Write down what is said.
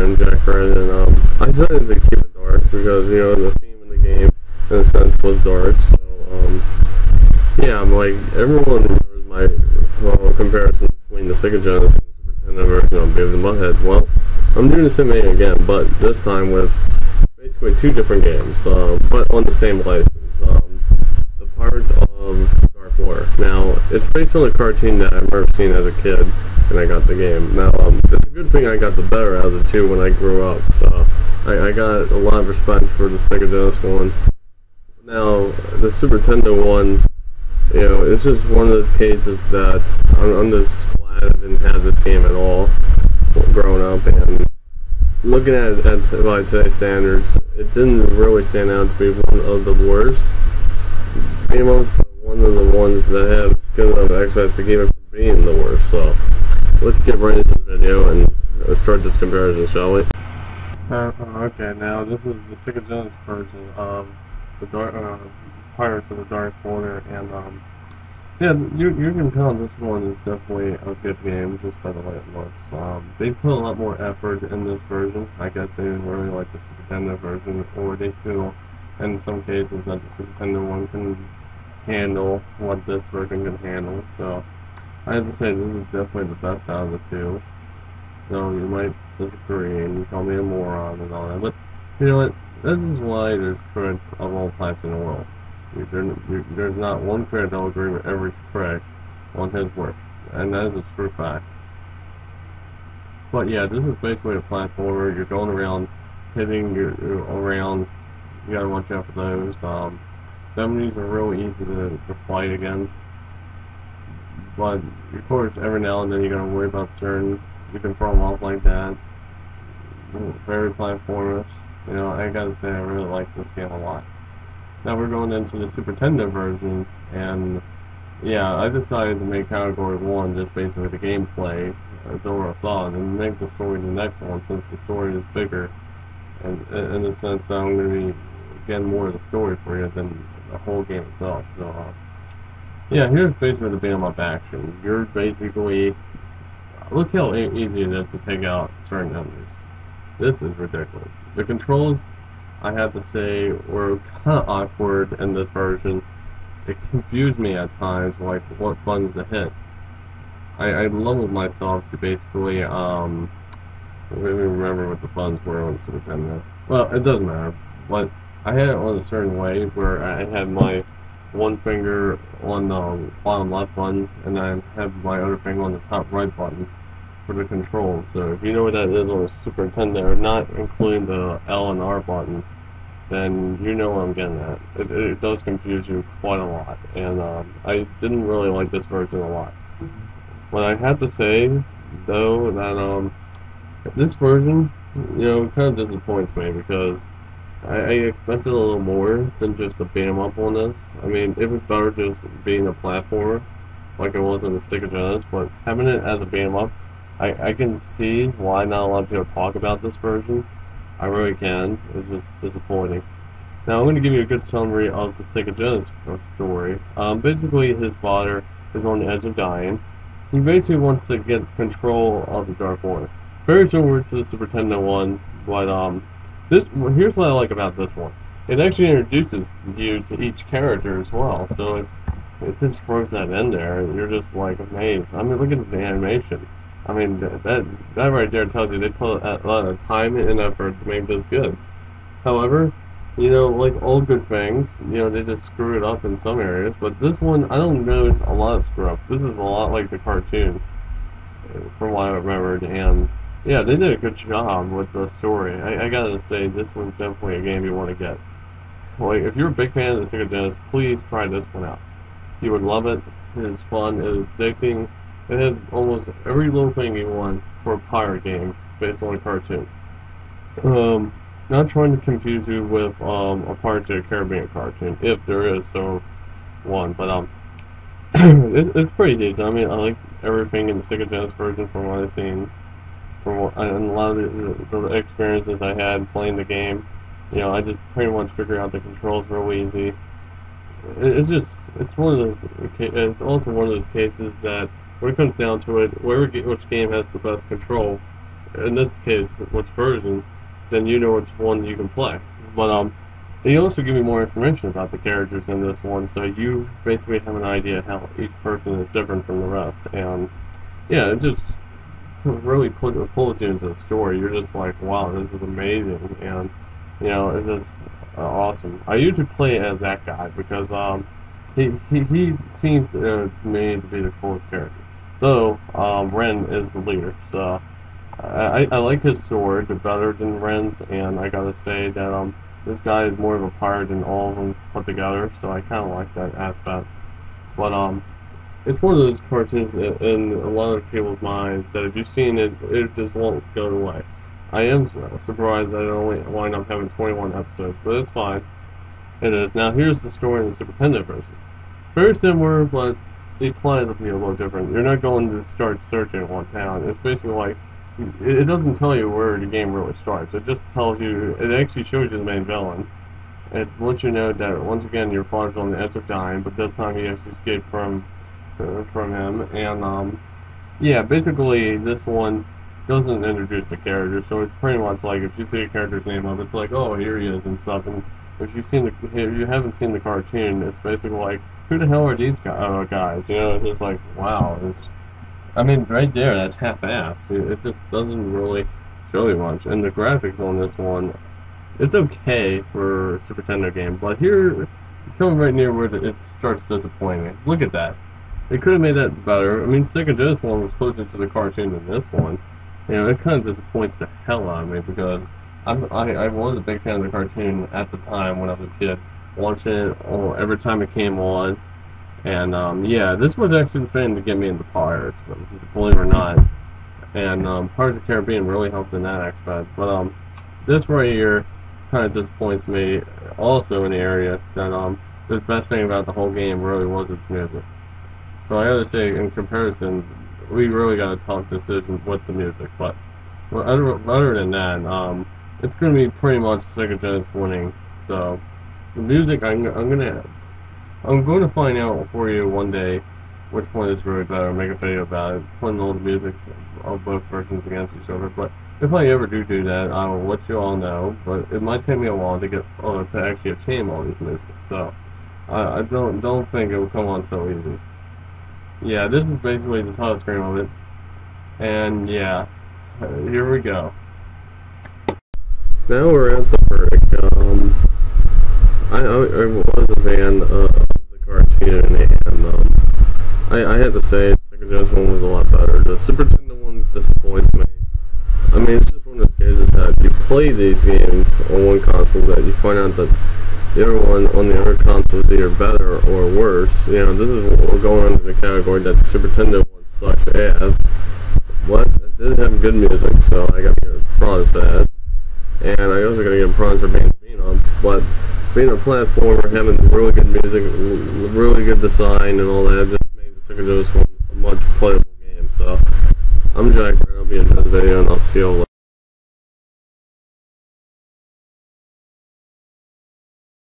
and Jack Red, and I decided to keep it dark because the theme in the game, in a sense, was dark. So yeah, I'm like everyone remembers my comparison between the Sega Genesis and the Super Nintendo version of Beavis and Butthead. Well, I'm doing the same thing again, but this time with basically two different games, but on the same license. The Pirates of Dark Water. Now, it's based on a cartoon that I remember seeing as a kid, and I got the game. Now, it's a good thing I got the better out of the two when I grew up, so I got a lot of respect for the Sega Genesis one. Now, the Super Nintendo one, it's just one of those cases that I'm just glad I didn't have this game at all growing up, and looking at it by today's standards, it didn't really stand out to be one of the worst game-ups, but one of the ones that have good enough access to keep it from being the worst. So let's get right into the video and start this comparison, shall we? Okay, now this is the Sega Genesis version of the Pirates of the Dark Water, and yeah, you can tell this one is definitely a good game just by the way it looks. They put a lot more effort in this version. I guess they didn't really like the Super Nintendo version, or they feel in some cases that the Super Nintendo one can handle what this version can handle. So I have to say this is definitely the best out of the two. So you might disagree and you call me a moron and all that, but you know what? This is why there's critics of all types in the world. There's not one critic that will agree with every critic on his work, and that is a true fact. But yeah, this is basically a platformer. You're going around, hitting around. You gotta watch out for those. Enemies are real easy to fight against, but of course every now and then you gotta worry about certain. You can throw them off like that. Very platformers. I gotta say I really like this game a lot. Now we're going into the Super Nintendo version, and yeah, I decided to make category 1 just basically the gameplay, as overall solid, and make the story the next one since the story is bigger, and in the sense that I'm going to be getting more of the story for you than the whole game itself. So yeah, here's basically the beat-em up action. You're basically, look how easy it is to take out certain enemies. This is ridiculous. The controls, I have to say, were kind of awkward in this version. It confused me at times, like what buttons to hit. I leveled myself to basically, let me remember what the buttons were on the Super Nintendo. Well, it doesn't matter, but I had it on a certain way where I had my one finger on the bottom left button, and I had my other finger on the top right button for the controls. So if you know what that is on the Super Nintendo, not including the L and R button, then you know what I'm getting at. It does confuse you quite a lot, and I didn't really like this version a lot. But I have to say, though, that this version, kind of disappoints me because I expected a little more than just a beat 'em up on this. I mean, it was better just being a platformer, like it was in the Sega Genesis, but having it as a beat 'em up, I can see why not a lot of people talk about this version. I really can. It's just disappointing. Now I'm going to give you a good summary of the Sega Genesis story. Basically, his father is on the edge of dying. He basically wants to get control of the Dark Water. Very similar to the Super Nintendo one, but here's what I like about this one. It actually introduces you to each character as well, so it just throws that in there, and you're just like amazed. I mean, look at the animation. I mean, that right there tells you they put a lot of time and effort to make this good. However, like all good things, they just screw it up in some areas, but this one, I don't notice a lot of screw-ups. This is a lot like the cartoon, from what I remembered, and yeah, they did a good job with the story. I gotta say, this one's definitely a game you want to get. Like, if you're a big fan of the Sega Genesis, please try this one out. You would love it. It is fun. It is addicting. It has almost every little thing you want for a pirate game based on a cartoon. Not trying to confuse you with a Pirates of the Caribbean cartoon, if there is one, but it's pretty decent. I mean, I like everything in the Sega Genesis version from what I've seen, and a lot of the experiences I had playing the game. I just pretty much figured out the controls real easy. It's one of those. It's also one of those cases that when it comes down to it, which game has the best control in this case, which version, then you know which one you can play. But they also give you more information about the characters in this one, so you basically have an idea how each person is different from the rest. And yeah, it just really pulls you into the story. You're just like, wow, this is amazing, and it's just awesome. I usually play as that guy because he seems to me to be the coolest character. Though Ren is the leader, so I like his sword better than Ren's, and I gotta say that this guy is more of a pirate than all of them put together, so I kind of like that aspect. But it's one of those cartoons in a lot of people's minds that if you've seen it, it just won't go away. I am surprised that it only wind up having 21 episodes, but it's fine. It is. Now here's the story in the Super Nintendo version. Very similar, but the plot will be a little different. You're not going to start searching one town. It's basically like, it doesn't tell you where the game really starts. It just tells you, it actually shows you the main villain. It lets you know that once again your father's on the edge of dying, but this time he has escaped from him. And yeah, basically this one doesn't introduce the character, so it's pretty much like if you see a character's name up, it's like, oh, here he is and stuff. And if you haven't seen the cartoon, it's basically like, who the hell are these guys? It's just like, wow. I mean, right there, that's half-assed. It just doesn't really show you much. And the graphics on this one, it's okay for a Super Nintendo game, but here, it's coming right near where it starts disappointing me. Look at that. They could have made that better. I mean, Sega Genesis one was closer to the cartoon than this one. It kind of disappoints the hell out of me because I was a big fan of the cartoon at the time when I was a kid, watching it every time it came on. And yeah, this was actually the thing to get me into Pirates, believe it or not. And Pirates of the Caribbean really helped in that aspect. But this right here kind of disappoints me also in the area that the best thing about the whole game really was its music. So I gotta say, in comparison, we really got a tough decision with the music. But other than that, it's gonna be pretty much Sega Genesis winning. So the music, I'm going to find out for you one day which one is really better. Make a video about it, putting all the music of both versions against each other. But if I ever do that, I will let you all know. But it might take me a while to get to actually obtain all these music. So I don't think it will come on so easy. Yeah, this is basically the title screen of it. And yeah, here we go. Now we're at the verdict. I was a fan of the cartoon, and I had to say the Sega Genesis one was a lot better. The Super Nintendo one disappoints me. I mean, it's just one of those cases that you play these games on one console that you find out that the other one on the other console is either better or worse. This is what we're going under the category that the Super Nintendo one sucks ass. But it did have good music, so I gotta give it props for that. And I also gotta give props for being on. But being a platformer, having really good music, really good design, and all that, just made the Sega Genesis one a much playable game. So I'm Jack, I'll be in this video, and I'll see you all later.